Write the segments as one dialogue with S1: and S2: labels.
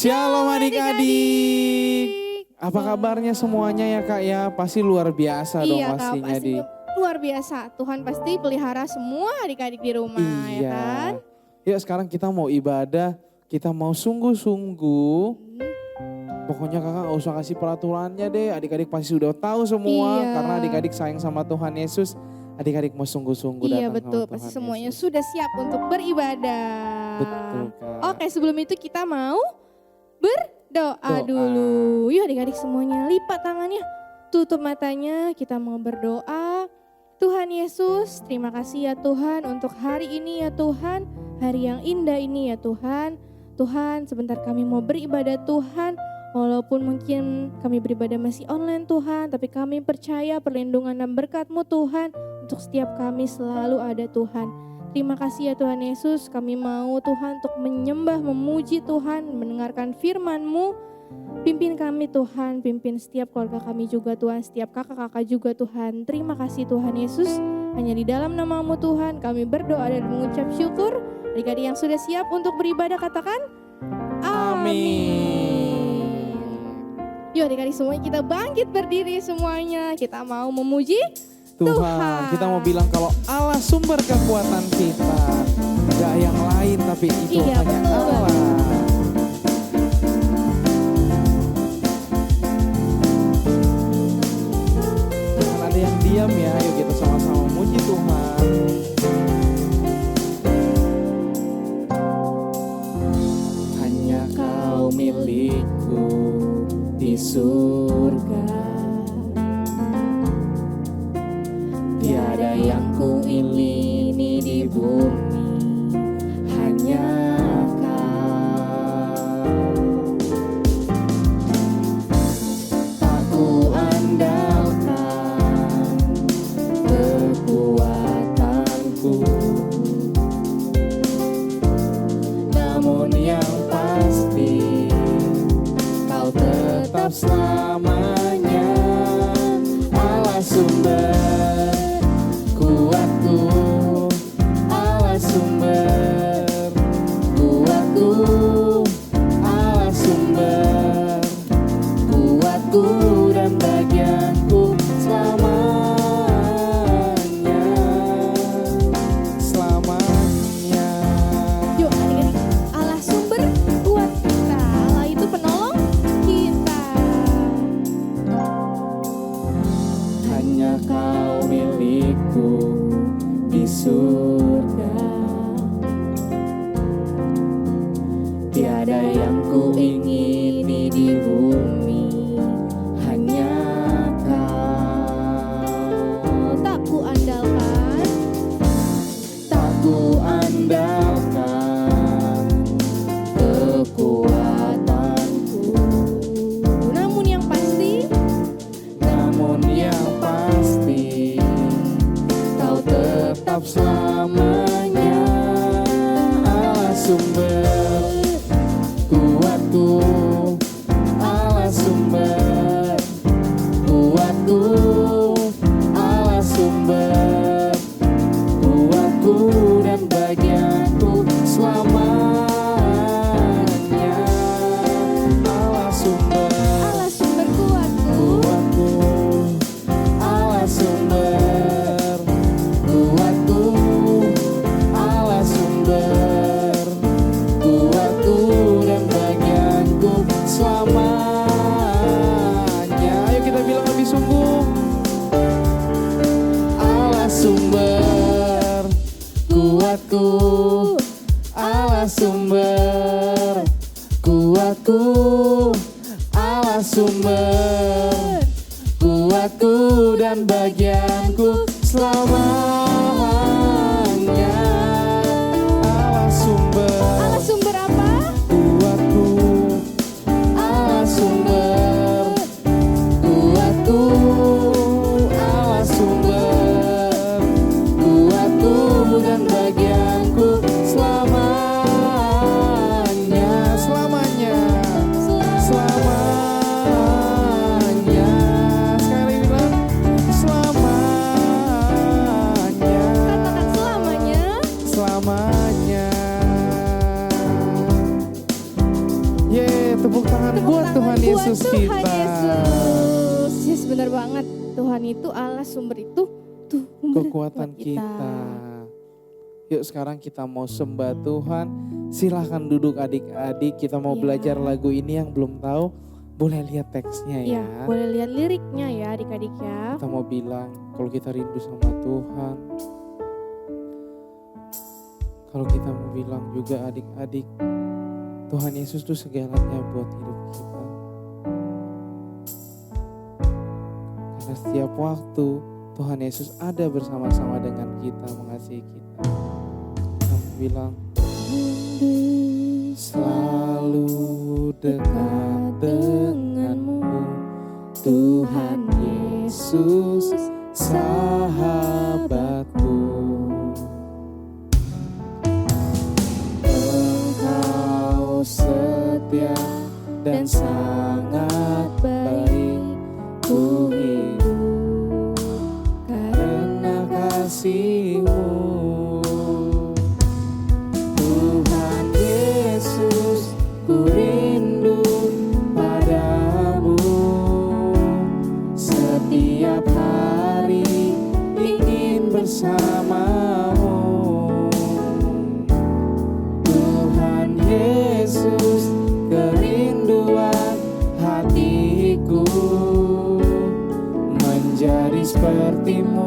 S1: Shalom adik-adik. Apa kabarnya semuanya ya Kak ya? Pasti luar biasa dong
S2: Iya, Kak,
S1: pastinya
S2: pasti luar biasa. Tuhan pasti pelihara semua adik-adik di rumah, ya kan?
S1: Yuk sekarang kita mau ibadah, kita mau sungguh-sungguh. Pokoknya kakak gak usah kasih peraturannya deh, adik-adik pasti sudah tahu semua.
S2: Iya.
S1: Karena adik-adik sayang sama Tuhan Yesus, adik-adik mau sungguh-sungguh
S2: Iya
S1: datang
S2: betul,
S1: sama Tuhan
S2: pasti semuanya
S1: Yesus.
S2: sudah siap untuk beribadah.
S1: Betul Kak.
S2: Oke, sebelum itu kita mau berdoa
S1: Doa.
S2: dulu. Yuk adik-adik semuanya lipat tangannya, tutup matanya, kita mau berdoa. Tuhan Yesus, terima kasih ya Tuhan untuk hari ini ya Tuhan. Hari yang indah ini ya Tuhan. Tuhan, sebentar kami mau beribadah Tuhan. Walaupun mungkin kami beribadah masih online Tuhan, tapi kami percaya perlindungan dan berkat-Mu Tuhan untuk setiap kami selalu ada Tuhan. Terima kasih ya Tuhan Yesus, kami mau Tuhan untuk menyembah, memuji Tuhan, mendengarkan firman-Mu. Pimpin kami Tuhan, pimpin setiap keluarga kami juga Tuhan, setiap kakak-kakak juga Tuhan. Terima kasih Tuhan Yesus, hanya di dalam nama-Mu Tuhan kami berdoa dan mengucap syukur. Adik-adik yang sudah siap untuk beribadah katakan amin. Yuk adik-adik semuanya kita bangkit berdiri semuanya, kita mau memuji Tuhan.
S1: Kita mau bilang kalau Allah sumber kekuatan kita, gak yang lain tapi itu
S2: Iya,
S1: hanya
S2: betul.
S1: Allah. Jangan ada yang diam ya, yuk kita sama-sama memuji Tuhan. Hanya Kau milikku di surga, tiada yang ku ingini di bumi, hanya Kau. Tak ku andalkan kekuatanku, namun yang pasti Kau tetap selamanya Allah sumber kuatku, Allah sumber kuatku, Allah sumber kuatku dan bagianku selamanya, selamanya.
S2: Yuk adik-adik, Allah sumber kuat kita, Allah itu penolong kita.
S1: Hanya Kau milikku di surga, tiada yang ku ingini di bumi, hanya Kau.
S2: Tak ku andalkan,
S1: Tak ku andalkan kekuatanku,
S2: namun yang pasti
S1: namun yang pasti Kau tetap selamanya Allah sumber kuatku, Allah sumber kuatku, Allah sumber kuatku dan bagianku selamanya, Allah sumber
S2: kuatku,
S1: kuatku, Allah sumber kuatku, Allah sumber kuatku dan bagianku selamanya. Ayo kita bilang lebih sungguh. Allah sumber kuatku, Allah sumber kuatku, Allah sumber kuatku dan bagianku selamanya. Allah sumber
S2: apa?
S1: kuatku, Allah sumber kuatku, Allah sumber kuatku dan bagianku selamanya, selamanya, selamanya. Sekali lagi bilang selamanya. Yesus
S2: Tuhan
S1: kita.
S2: Yesus. Yes, benar banget. Tuhan itu Allah, sumber itu sumber
S1: Kekuatan
S2: kuat
S1: kita. Yuk sekarang kita mau sembah Tuhan. Silahkan duduk adik-adik. Kita mau
S2: Ya.
S1: belajar lagu ini yang belum tahu. Boleh lihat teksnya ya.
S2: Ya, boleh lihat liriknya ya adik-adik ya.
S1: Kita mau bilang kalau kita rindu sama Tuhan. Kalau kita mau bilang juga adik-adik. Tuhan Yesus itu segalanya buat hidup kita. Karena setiap waktu Tuhan Yesus ada bersama-sama dengan kita, mengasihi kita. Kita mau bilang selalu dekat denganmu, Tuhan Yesus sahabatku. Engkau setia dan sangat baik, ku hidup karena kasih-Mu. Tuhan Yesus, ku rindu padamu. Setiap hari ingin bersamamu. Tuhan Yesus, kerinduan hatiku. Menjadi seperti-Mu,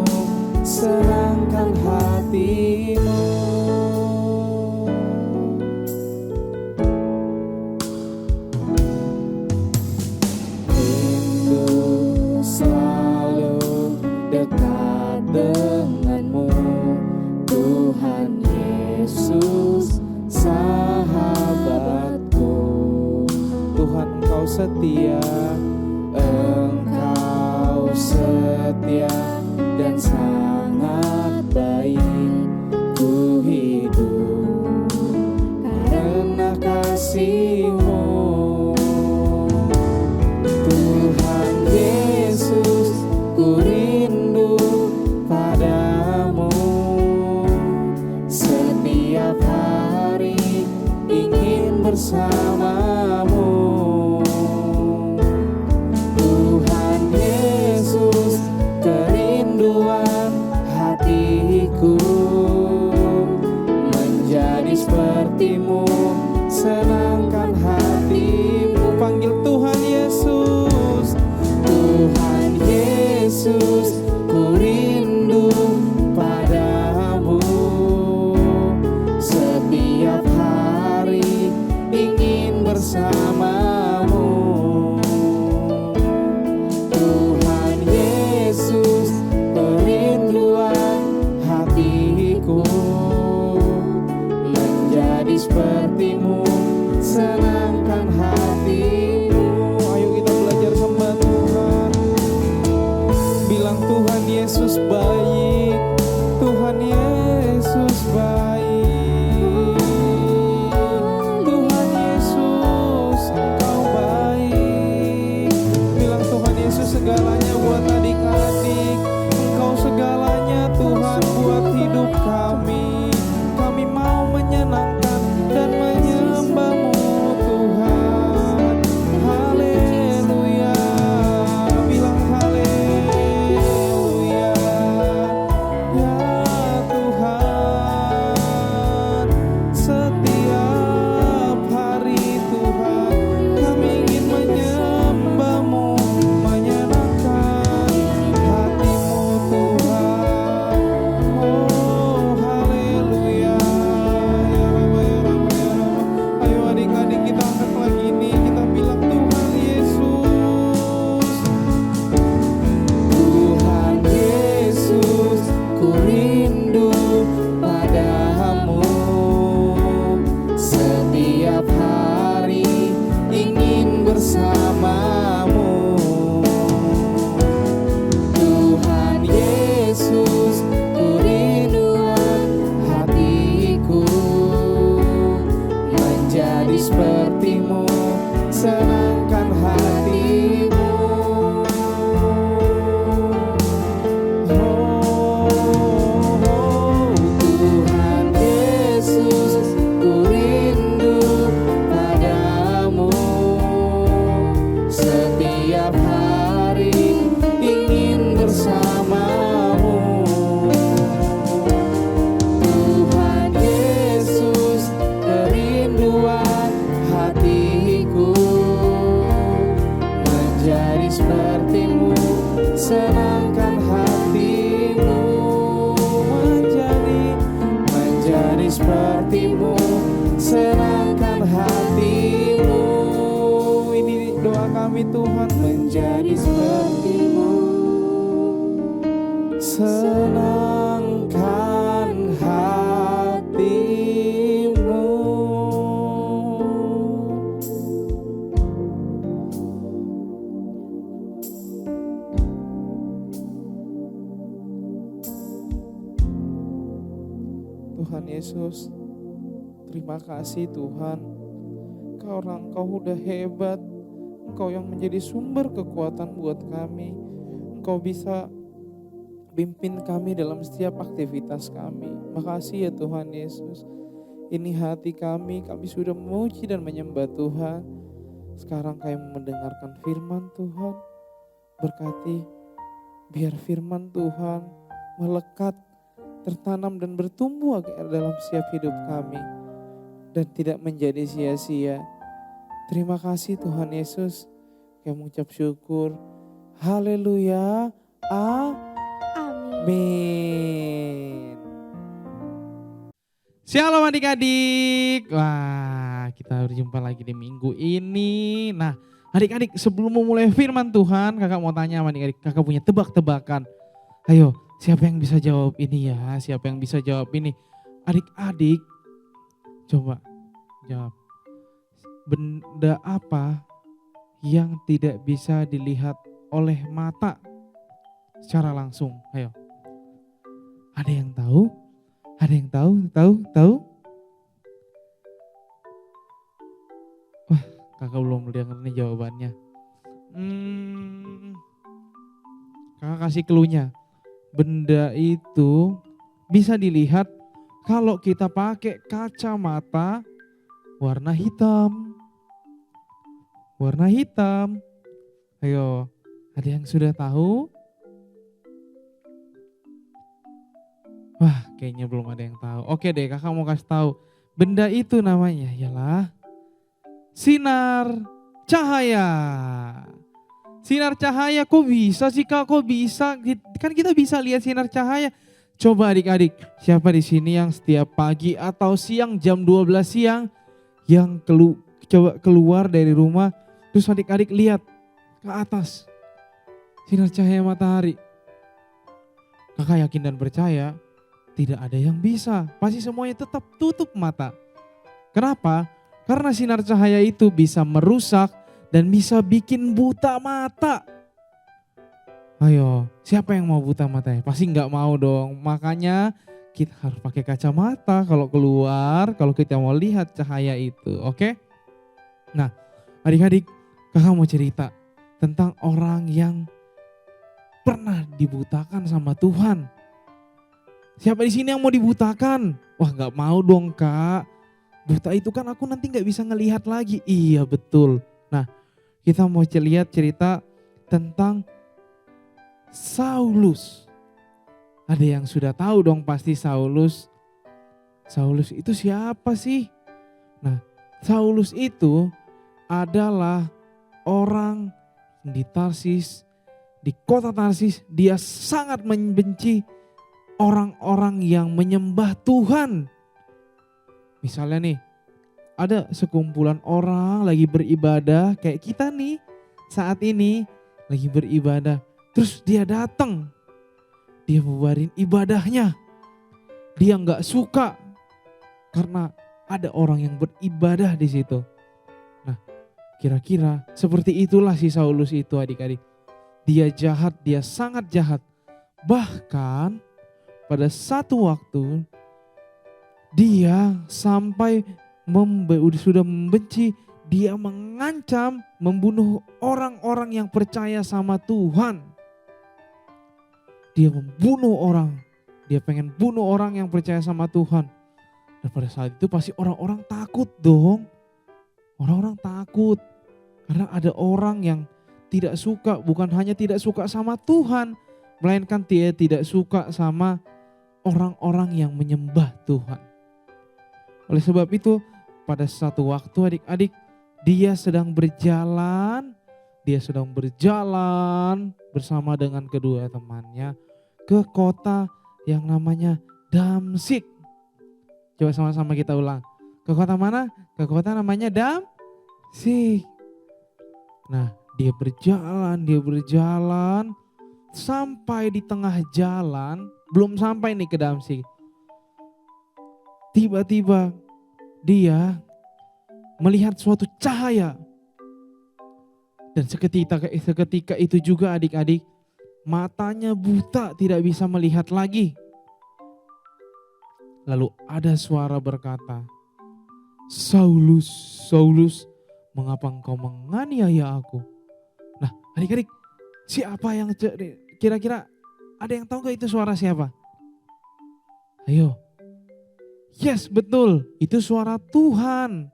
S1: senangkan hati-Mu. Rindu selalu dekat denganmu, Tuhan Yesus sahabatku. Tuhan Engkau setia, Engkau setia dan sangat baik, ku hidup karena kasih-Mu. Tuhan Yesus, ku rindu padamu. Setiap hari ingin bersamamu. Tuhan Yesus, kerinduan hatiku. Menjadi seperti-Mu, senangkan hati-Mu. Panggil Tuhan Yesus. Tuhan Yesus, ku rindu padamu. Setiap hari ingin bersamamu. Tuhan Yesus, kerinduan hatiku. Menjadi seperti-Mu, senangkan hati-Mu. Ayo kita belajar sembah Tuhan. Bilang Tuhan Yesus baik, Tuhan Yesus baik. Tuhan Yesus, Engkau baik. Bilang Tuhan Yesus segalanya buat adik-adik. Engkau segalanya Tuhan buat hidup kami. Kami mau menyenangkan dan menyembah-Mu Tuhan. Haleluya. Bilang haleluya. Tenangkan hatimu. Tuhan Yesus, terima kasih Tuhan. Engkau udah hebat. Engkau yang menjadi sumber kekuatan buat kami. Engkau bisa pimpin kami dalam setiap aktivitas kami. Makasih ya Tuhan Yesus. Ini hati kami sudah memuji dan menyembah Tuhan. Sekarang kami mendengarkan firman Tuhan. Berkati, biar firman Tuhan melekat, tertanam dan bertumbuh dalam setiap hidup kami. Dan tidak menjadi sia-sia. Terima kasih Tuhan Yesus. Kami mengucap syukur. Haleluya. Amin.
S3: Shalom adik-adik. Wah, kita berjumpa lagi di minggu ini. Nah, adik-adik sebelum memulai firman Tuhan, kakak mau tanya sama adik-adik, kakak punya tebak-tebakan. Ayo, siapa yang bisa jawab ini ya? Siapa yang bisa jawab ini? Adik-adik, coba jawab. Benda apa yang tidak bisa dilihat oleh mata secara langsung? Ayo. Ada yang tahu? Ada yang tahu? Wah, kakak belum dengar nih jawabannya. Kakak kasih clue-nya. Benda itu bisa dilihat kalau kita pakai kacamata warna hitam. Warna hitam. Ayo, ada yang sudah tahu? Wah, kayaknya belum ada yang tahu. Oke deh, kakak mau kasih tahu. Benda itu namanya ialah sinar cahaya. Sinar cahaya, kok bisa sih kak? Kok bisa? Kan kita bisa lihat sinar cahaya. Coba adik-adik, siapa di sini yang setiap pagi atau siang jam 12 siang yang coba keluar dari rumah, terus adik-adik lihat ke atas sinar cahaya matahari. Kakak yakin dan percaya tidak ada yang bisa, pasti semuanya tetap tutup mata. Kenapa? Karena sinar cahaya itu bisa merusak dan bisa bikin buta mata. Ayo, siapa yang mau buta matanya? Pasti nggak mau dong. Makanya kita harus pakai kacamata kalau keluar, kalau kita mau lihat cahaya itu, oke? Nah, adik-adik, kakak mau cerita tentang orang yang pernah dibutakan sama Tuhan. Siapa di sini yang mau dibutakan? Wah, nggak mau dong kak. Buta itu kan aku nanti nggak bisa ngelihat lagi. Iya betul. Nah, kita mau lihat cerita tentang Saulus. Ada yang sudah tahu dong pasti Saulus. Saulus itu siapa sih? Nah, Saulus itu adalah orang di Tarsis, di kota Tarsis. Dia sangat membenci orang-orang yang menyembah Tuhan. Misalnya nih, ada sekumpulan orang lagi beribadah kayak kita nih saat ini lagi beribadah. Terus dia datang, dia bubarin ibadahnya. Dia nggak suka karena ada orang yang beribadah di situ. Nah, kira-kira seperti itulah si Saulus itu adik-adik. Dia jahat, dia sangat jahat. Bahkan pada satu waktu dia sampai sudah membenci, dia mengancam membunuh orang-orang yang percaya sama Tuhan. Dia membunuh orang, dia pengen bunuh orang yang percaya sama Tuhan. Dan pada saat itu pasti orang-orang takut dong. Orang-orang takut karena ada orang yang tidak suka, bukan hanya tidak suka sama Tuhan, melainkan dia tidak suka sama orang-orang yang menyembah Tuhan. Oleh sebab itu, pada satu waktu adik-adik, dia sedang berjalan bersama dengan kedua temannya ke kota yang namanya Damsyik. Coba sama-sama kita ulang. Ke kota mana? Ke kota namanya Damsyik. Nah, dia berjalan sampai di tengah jalan belum sampai nih ke Damsyik. Tiba-tiba dia melihat suatu cahaya. Dan seketika itu juga adik-adik, matanya buta, tidak bisa melihat lagi. Lalu ada suara berkata, "Saulus, Saulus, mengapa engkau menganiaya aku?" Nah adik-adik, siapa yang kira-kira ada yang tahu gak itu suara siapa? Ayo. Yes, betul. Itu suara Tuhan.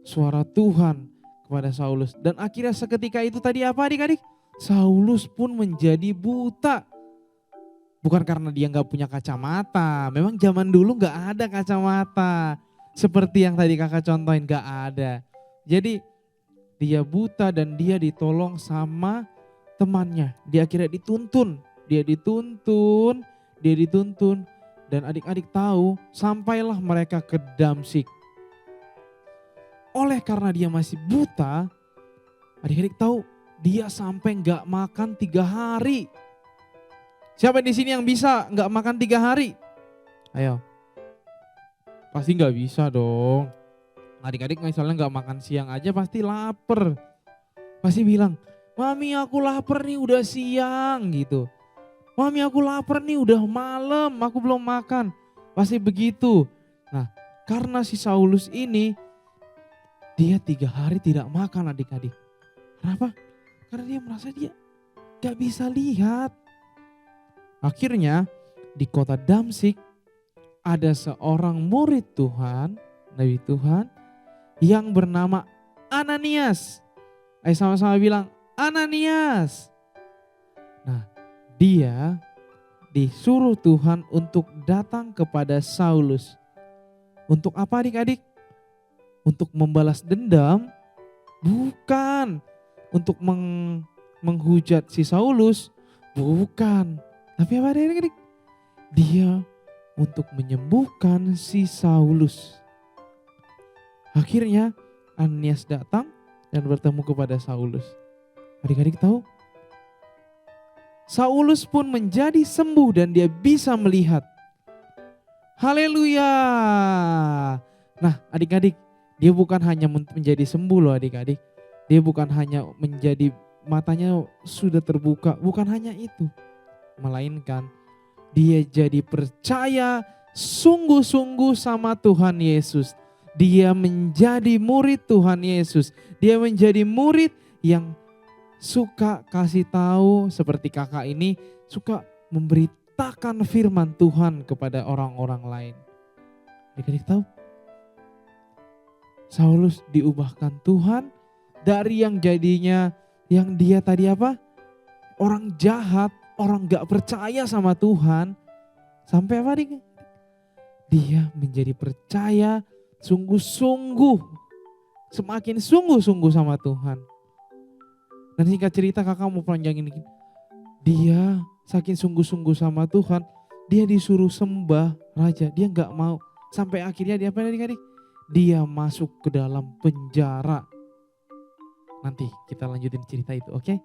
S3: Suara Tuhan kepada Saulus. Dan akhirnya seketika itu tadi apa adik-adik? Saulus pun menjadi buta. Bukan karena dia gak punya kacamata. Memang zaman dulu gak ada kacamata. Seperti yang tadi kakak contohin, gak ada. Jadi dia buta dan dia ditolong sama temannya. Dia akhirnya dituntun. Dia dituntun. Dan adik-adik tahu, sampailah mereka ke Damsyik. Oleh karena dia masih buta, adik-adik tahu dia sampai nggak makan 3 hari. Siapa di sini yang bisa nggak makan 3 hari? Ayo. Pasti nggak bisa dong. Adik-adik misalnya nggak makan siang aja pasti lapar. Pasti bilang, "Mami aku lapar nih udah siang," gitu. "Mami aku lapar nih udah malam, aku belum makan." Pasti begitu. Nah karena si Saulus ini, dia 3 hari tidak makan adik-adik. Kenapa? Karena dia merasa dia gak bisa lihat. Akhirnya di kota Damsyik ada seorang murid Tuhan, Nabi Tuhan, yang bernama Ananias. Ayo sama-sama bilang, Ananias. Nah dia disuruh Tuhan untuk datang kepada Saulus. Untuk apa adik-adik? Untuk membalas dendam? Bukan. Untuk menghujat si Saulus? Bukan. Tapi apa adik-adik? Dia untuk menyembuhkan si Saulus. Akhirnya Ananias datang dan bertemu kepada Saulus. Adik-adik tahu? Saulus pun menjadi sembuh dan dia bisa melihat. Haleluya. Nah adik-adik, dia bukan hanya menjadi sembuh loh adik-adik. Dia bukan hanya menjadi matanya sudah terbuka, bukan hanya itu. Melainkan dia jadi percaya sungguh-sungguh sama Tuhan Yesus. Dia menjadi murid Tuhan Yesus. Dia menjadi murid yang suka kasih tahu, seperti kakak ini suka memberitakan firman Tuhan kepada orang-orang lain. Adik-adik tahu? Saulus diubahkan Tuhan dari yang jadinya yang dia tadi apa? Orang jahat, orang gak percaya sama Tuhan. Sampai apa adik? Dia menjadi percaya sungguh-sungguh. Semakin sungguh-sungguh sama Tuhan. Dan singkat cerita kakak mau panjangin dikit. Dia saking sungguh-sungguh sama Tuhan, dia disuruh sembah raja, dia gak mau. Sampai akhirnya dia apa adik-adik? Dia masuk ke dalam penjara. Nanti kita lanjutin cerita itu, oke?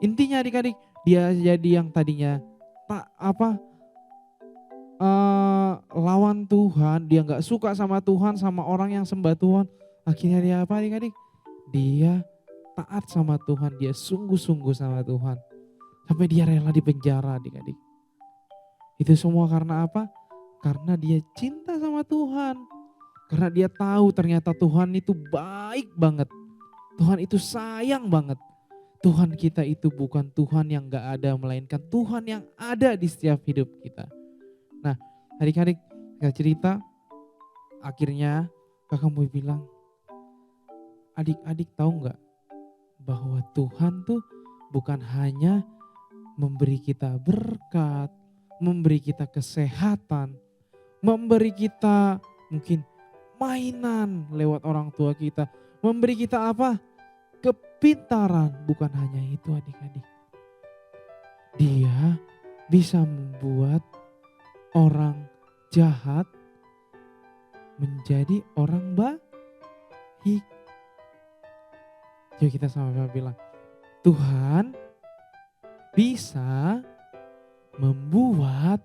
S3: Intinya adik-adik, dia jadi yang tadinya lawan Tuhan, dia gak suka sama Tuhan, sama orang yang sembah Tuhan. Akhirnya dia apa adik-adik? Dia taat sama Tuhan, dia sungguh-sungguh sama Tuhan. Sampai dia rela di penjara adik-adik. Itu semua karena apa? Karena dia cinta sama Tuhan. Karena dia tahu ternyata Tuhan itu baik banget. Tuhan itu sayang banget. Tuhan kita itu bukan Tuhan yang gak ada, melainkan Tuhan yang ada di setiap hidup kita. Nah adik-adik, gak cerita, akhirnya kakak mau bilang, adik-adik tahu gak? Bahwa Tuhan tuh bukan hanya memberi kita berkat, memberi kita kesehatan, memberi kita mungkin mainan lewat orang tua kita, memberi kita apa? Kepintaran. Bukan hanya itu adik-adik. Dia bisa membuat orang jahat menjadi orang baik. Yuk kita sama-sama bilang, Tuhan bisa membuat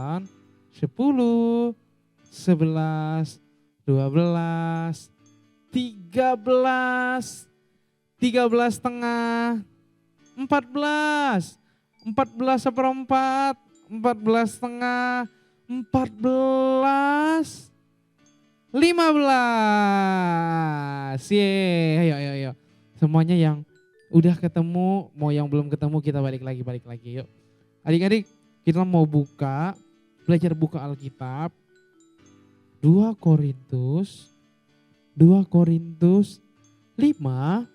S3: 9, 10, 11, 12, 13, 13 setengah, 14, 14 seperempat, 14 setengah, 14, 15. Yeay, ayo. Semuanya yang udah ketemu, mau yang belum ketemu kita balik lagi yuk. Adik-adik, kita mau belajar buka Alkitab. 2 Korintus 5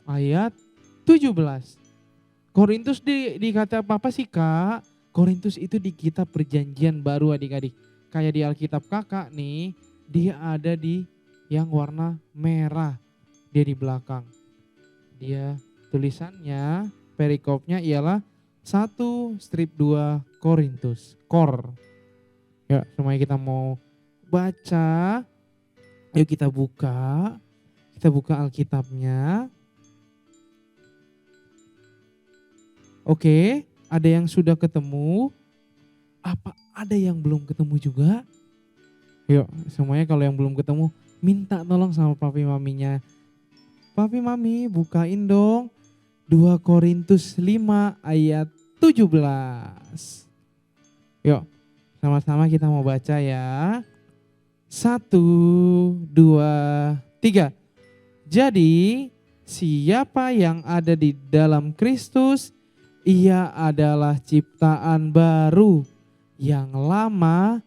S3: ayat 17. Korintus dikata apa sih Kak? Korintus itu di kitab perjanjian baru adik-adik. Kayak di Alkitab kakak nih, dia ada di yang warna merah. Dia di belakang. Dia tulisannya, perikopnya ialah 1 strip 2 Korintus. Kor. Ya, semuanya kita mau baca. Yuk kita buka Alkitabnya. Oke, ada yang sudah ketemu? Apa ada yang belum ketemu juga? Yuk, semuanya kalau yang belum ketemu minta tolong sama papi maminya. Papi mami bukain dong 2 Korintus 5 ayat 17. Yuk, sama-sama kita mau baca ya. 1, 2, 3. Jadi siapa yang ada di dalam Kristus, ia adalah ciptaan baru. Yang lama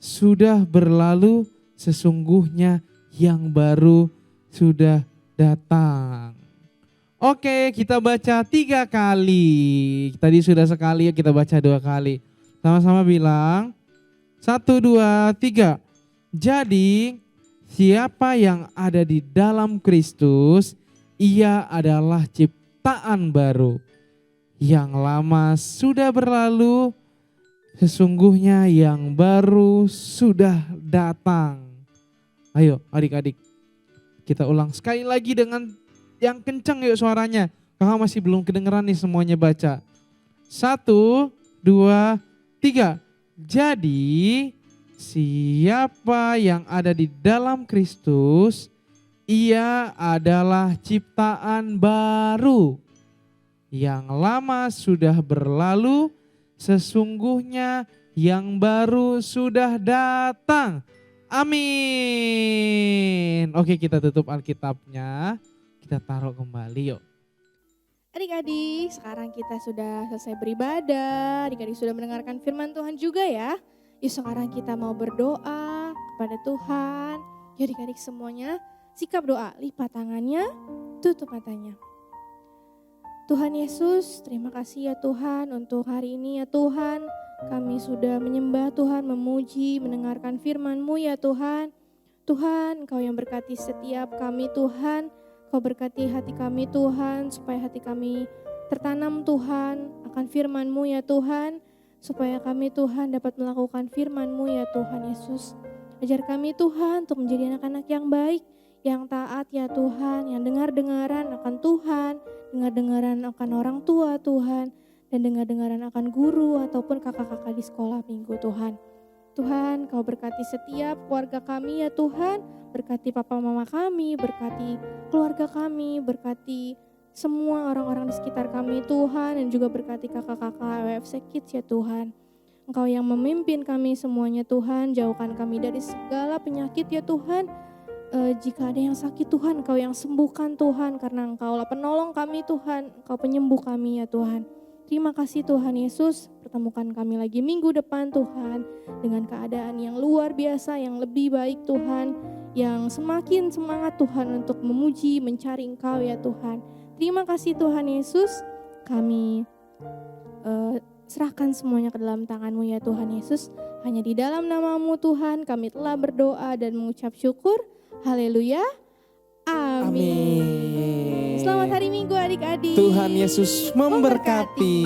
S3: sudah berlalu, sesungguhnya yang baru sudah datang. Oke, kita baca 3 kali. Tadi sudah sekali, kita baca 2 kali. Sama-sama bilang 1, 2, 3. Jadi siapa yang ada di dalam Kristus, ia adalah ciptaan baru. Yang lama sudah berlalu, Sesungguhnya yang baru sudah datang. Ayo adik-adik, kita ulang sekali lagi dengan yang kencang yuk suaranya. Kakak masih belum kedengeran nih semuanya baca. 1, 2, 3. Jadi siapa yang ada di dalam Kristus, ia adalah ciptaan baru. Yang lama sudah berlalu, sesungguhnya yang baru sudah datang. Amin. Oke, kita tutup Alkitabnya. Kita taruh kembali yuk.
S2: Adik-adik, sekarang kita sudah selesai beribadah, adik-adik sudah mendengarkan firman Tuhan juga ya. Yuk sekarang kita mau berdoa kepada Tuhan. Yuk adik-adik semuanya sikap doa, lipat tangannya, tutup matanya. Tuhan Yesus, terima kasih ya Tuhan untuk hari ini ya Tuhan. Kami sudah menyembah Tuhan, memuji, mendengarkan firman-Mu ya Tuhan. Tuhan, Engkau yang berkati setiap kami Tuhan. Kau berkati hati kami Tuhan, supaya hati kami tertanam Tuhan akan firman-Mu ya Tuhan. Supaya kami Tuhan dapat melakukan firman-Mu ya Tuhan Yesus. Ajar kami Tuhan untuk menjadi anak-anak yang baik, yang taat ya Tuhan, yang dengar-dengaran akan Tuhan, dengar-dengaran akan orang tua Tuhan, dan dengar-dengaran akan guru ataupun kakak-kakak di sekolah minggu Tuhan. Tuhan, Kau berkati setiap keluarga kami ya Tuhan, berkati papa mama kami, berkati keluarga kami, berkati semua orang-orang di sekitar kami Tuhan, dan juga berkati kakak-kakak WFC Kids ya Tuhan. Engkau yang memimpin kami semuanya Tuhan, jauhkan kami dari segala penyakit ya Tuhan. Jika ada yang sakit Tuhan, Engkau yang sembuhkan Tuhan, karena Engkaulah penolong kami Tuhan, Engkau penyembuh kami ya Tuhan. Terima kasih Tuhan Yesus, pertemukan kami lagi minggu depan Tuhan, dengan keadaan yang luar biasa, yang lebih baik Tuhan, yang semakin semangat Tuhan untuk memuji, mencari Engkau ya Tuhan. Terima kasih Tuhan Yesus, kami serahkan semuanya ke dalam tangan-Mu ya Tuhan Yesus. Hanya di dalam nama-Mu Tuhan kami telah berdoa dan mengucap syukur. Haleluya. Amin. Selamat hari Minggu adik-adik.
S1: Tuhan Yesus memberkati.